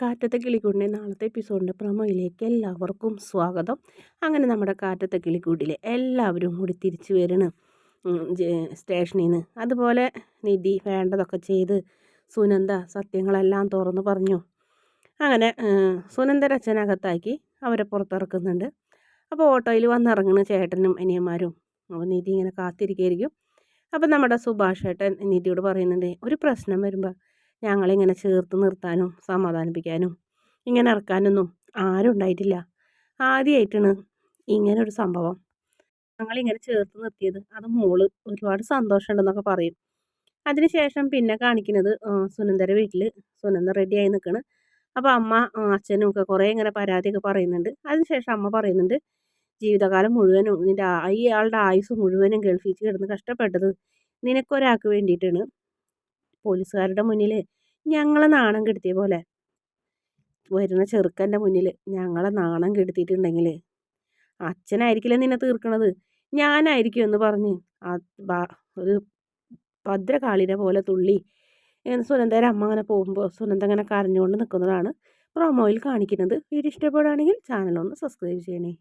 കാറ്റത്തെ കിളിക്കൂടിൻ്റെ നാളത്തെ എപ്പിസോഡിൻ്റെ പ്രൊമോയിലേക്ക് എല്ലാവർക്കും സ്വാഗതം. അങ്ങനെ നമ്മുടെ കാറ്റത്തെ കിളിക്കൂട്ടിലെ എല്ലാവരും കൂടി തിരിച്ചു വരണം സ്റ്റേഷനിൽ നിന്ന്. അതുപോലെ നിധി വേണ്ടതൊക്കെ ചെയ്ത് സുനന്ദ സത്യങ്ങളെല്ലാം തുറന്നു പറഞ്ഞു. അങ്ങനെ സുനന്ദയുടെ അച്ഛനകത്താക്കി അവരെ പുറത്തിറക്കുന്നുണ്ട്. അപ്പോൾ ഓട്ടോയിൽ വന്നിറങ്ങുന്ന ചേട്ടനും അനിയന്മാരും. അപ്പോൾ നിധി ഇങ്ങനെ കാത്തിരിക്കുകയായിരിക്കും. അപ്പം നമ്മുടെ സുഭാഷ് ഏട്ടൻ നിധിയോട് പറയുന്നുണ്ട്, ഒരു പ്രശ്നം വരുമ്പോൾ ഞങ്ങളിങ്ങനെ ചേർത്ത് നിർത്താനും സമാധാനിപ്പിക്കാനും ഇങ്ങനെ ഇറക്കാനൊന്നും ആരും ഉണ്ടായിട്ടില്ല. ആദ്യമായിട്ടാണ് ഇങ്ങനൊരു സംഭവം ഞങ്ങളിങ്ങനെ ചേർത്ത് നിർത്തിയത്. അത് മോള് ഒരുപാട് സന്തോഷമുണ്ടെന്നൊക്കെ പറയും. അതിനുശേഷം പിന്നെ കാണിക്കുന്നത് സുനന്ദയുടെ വീട്ടിൽ സുനന്ദ റെഡിയായി നിൽക്കണം. അപ്പോൾ അമ്മ അച്ഛനും ഒക്കെ കുറേ ഇങ്ങനെ പരാതിയൊക്കെ പറയുന്നുണ്ട്. അതിനുശേഷം അമ്മ പറയുന്നുണ്ട്, ജീവിതകാലം മുഴുവനും ഇയാളുടെ ആയുസ് മുഴുവനും ഗൾഫിൽ കിടന്ന് കഷ്ടപ്പെട്ടത് നിനക്കൊരാൾക്ക് വേണ്ടിയിട്ടാണ്. പോലീസുകാരുടെ മുന്നിൽ ഞങ്ങളെ നാണം കെടുത്തിയ പോലെ വരുന്ന ചെറുക്കൻ്റെ മുന്നിൽ ഞങ്ങളെ നാണം കെടുത്തിയിട്ടുണ്ടെങ്കിൽ അച്ഛനായിരിക്കില്ല നിന്നെ തീർക്കണത്, ഞാനായിരിക്കും എന്ന് പറഞ്ഞ് ഒരു ഭദ്രകാളിനെ പോലെ തുള്ളി സുനന്ദയുടെ അമ്മ അങ്ങനെ പോകുമ്പോൾ സുനന്ദ അങ്ങനെ കരഞ്ഞുകൊണ്ട് നിൽക്കുന്നതാണ് പ്രൊമോയിൽ കാണിക്കുന്നത്. വീഡിയോ ഇഷ്ടപ്പെടുകയാണെങ്കിൽ ചാനൽ ഒന്ന് സബ്സ്ക്രൈബ് ചെയ്യണേ.